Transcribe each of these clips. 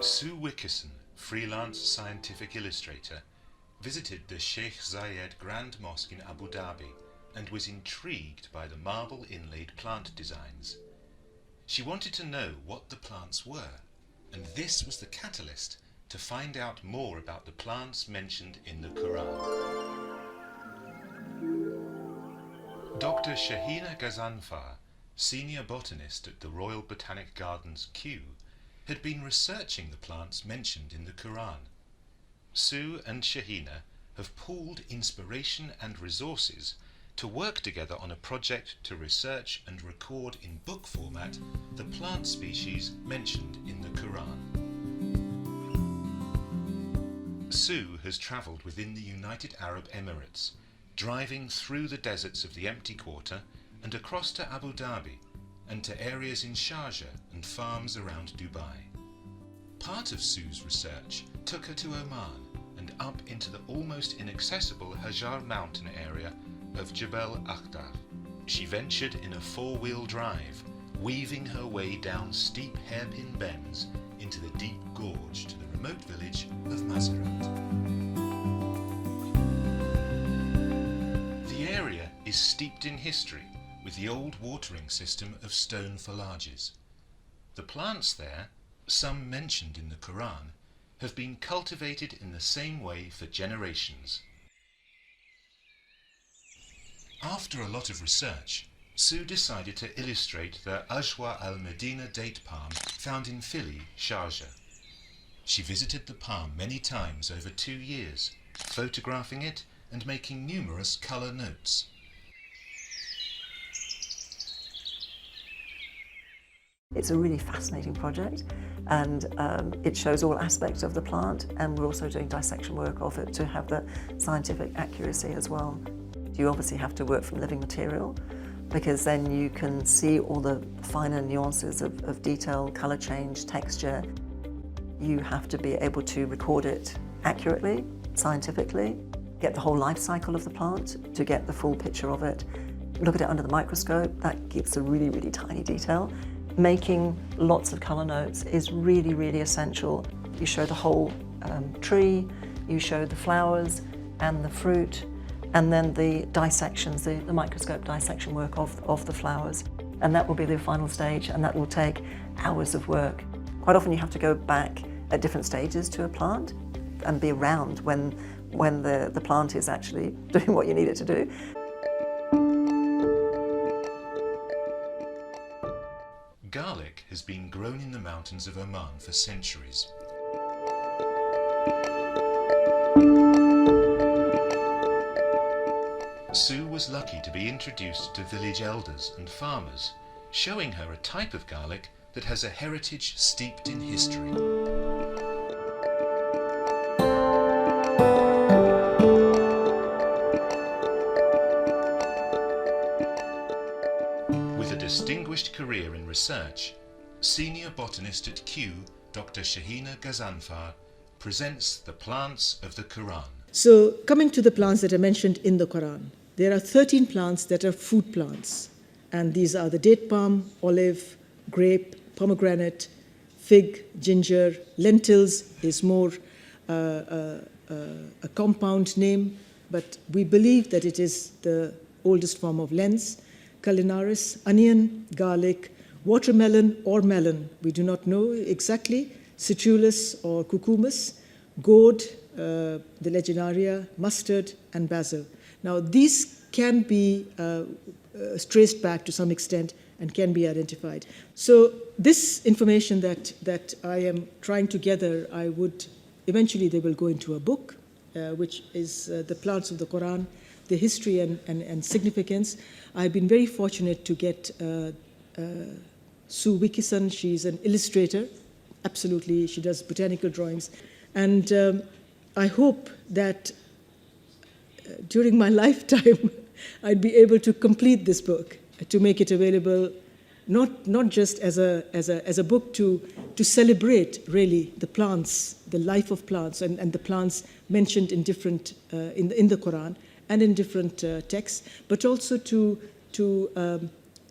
Sue Wickerson, freelance scientific illustrator, visited the Sheikh Zayed Grand Mosque in Abu Dhabi and was intrigued by the marble inlaid plant designs. She wanted to know what the plants were, and this was the catalyst to find out more about the plants mentioned in the Qur'an. Dr. Shahina Ghazanfar, senior botanist at the Royal Botanic Gardens, Kew, had been researching the plants mentioned in the Qur'an. Sue and Shahina have pooled inspiration and resources to work together on a project to research and record in book format the plant species mentioned in the Qur'an. Sue has travelled within the United Arab Emirates, driving through the deserts of the Empty Quarter and across to Abu Dhabi and to areas in Sharjah and farms around Dubai. Part of Sue's research took her to Oman and up into the almost inaccessible Hajar mountain area of Jabal Akhdar. She ventured in a four-wheel drive, weaving her way down steep hairpin bends into the deep gorge to the remote village of Mazirat. The area is steeped in history, with the old watering system of stone follages. The plants there, some mentioned in the Qur'an, have been cultivated in the same way for generations. After a lot of research, Sue decided to illustrate the Ajwa al-Medina date palm found in Fili, Sharjah. She visited the palm many times over 2 years, photographing it and making numerous colour notes. It's a really fascinating project, and it shows all aspects of the plant, and we're also doing dissection work of it to have the scientific accuracy as well. You obviously have to work from living material, because then you can see all the finer nuances of detail, colour change, texture. You have to be able to record it accurately, scientifically, get the whole life cycle of the plant to get the full picture of it. Look at it under the microscope, that gives a really, really tiny detail. Making lots of colour notes is really, really essential. You show the whole tree, you show the flowers and the fruit, and then the dissections, the microscope dissection work of the flowers. And that will be the final stage, and that will take hours of work. Quite often you have to go back at different stages to a plant and be around when the plant is actually doing what you need it to do. Garlic has been grown in the mountains of Oman for centuries. Sue was lucky to be introduced to village elders and farmers, showing her a type of garlic that has a heritage steeped in history. With a distinguished career in research, senior botanist at Kew, Dr. Shahina Ghazanfar, presents the plants of the Qur'an. So, coming to the plants that are mentioned in the Qur'an, there are 13 plants that are food plants, and these are the date palm, olive, grape, pomegranate, fig, ginger. Lentils is more a compound name, but we believe that it is the oldest form of lens. Culinaris, onion, garlic, watermelon or melon, we do not know exactly, citrullus or cucumis, gourd, the legionaria, mustard, and basil. Now, these can be traced back to some extent and can be identified. So this information that I am trying to gather, I would eventually they will go into a book, which is the plants of the Quran, the history and significance. I've been very fortunate to get Sue Wickerson. She's an illustrator, absolutely. She does botanical drawings. And I hope that during my lifetime, I'd be able to complete this book, to make it available, not just as a book to celebrate really the plants, the life of plants, and the plants mentioned in different in the Quran and in different texts, but also to to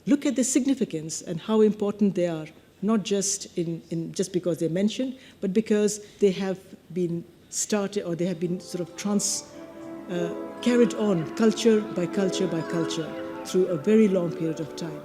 look at the significance and how important they are, not just just because they're mentioned, but because they have been started, or they have been sort of carried on culture by culture by culture through a very long period of time.